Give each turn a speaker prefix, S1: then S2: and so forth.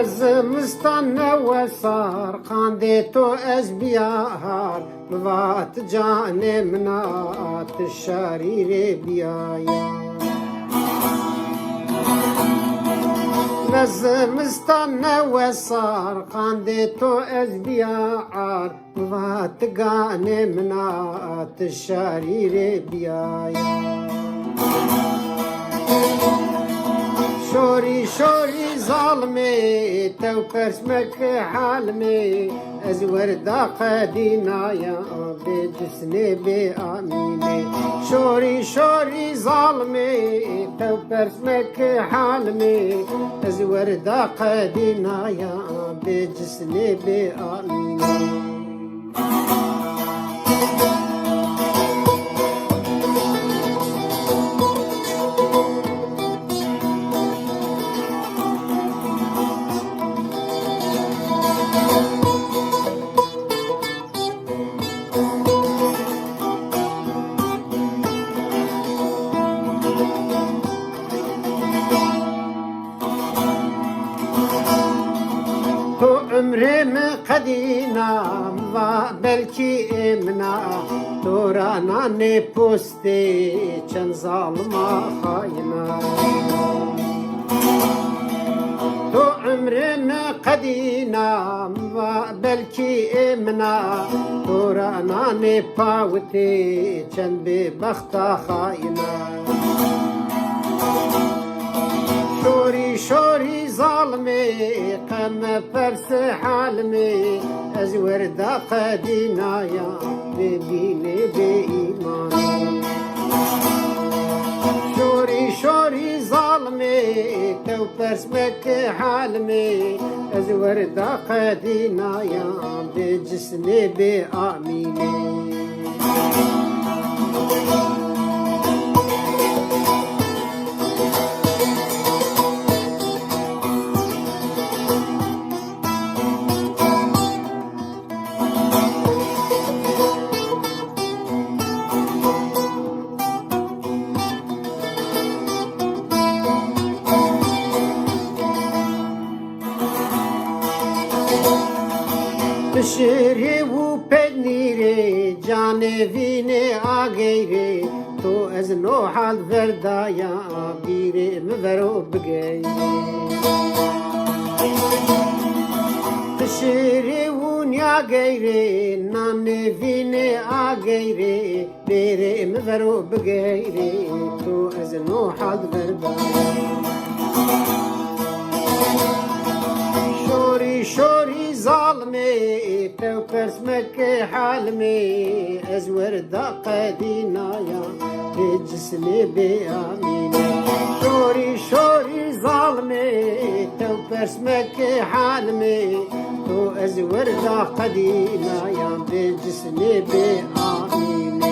S1: زمستان وصار قانديتو ازبيار مضات جاني منات الشرير بيايا زمستان وصار قانديتو ازبيار مضات جاني منات الشرير بيايا شوري شوري ظالمي تو كرسمك حالمي ازور داقة دينايا بجسني بآميني شوري شوري ظالمي تو كرسمك حالمي ازور داقة دينايا بجسني بآميني عمري من قدينا بلكي امنا تورانا نبوستي چن ظالما خاينا تو عمري من قدينا بلكي امنا تورانا نباوتي چن ببختا خاينا شوري شوري ظالمي قم فرس حالمي ازور داقة دينايا بديني بإيماني شوري شوري ظالمي تو فرس مك حالمي ازور داقة دينايا بجسني بآميني شیری و پنیری جانوینی آگیری تو از نو حال وردایا بیری مورو بگیری شیری و نیاگیری نانوینی آگیری بیری مورو بگیری تو از نو حال وردایا شوري شوري ظالمي تو كرسمك حالمي ازور داقة دينايا بجسني بآميني شوري شوري ظالمي تو كرسمك حالمي تو ازور داقة دينايا بجسني بآميني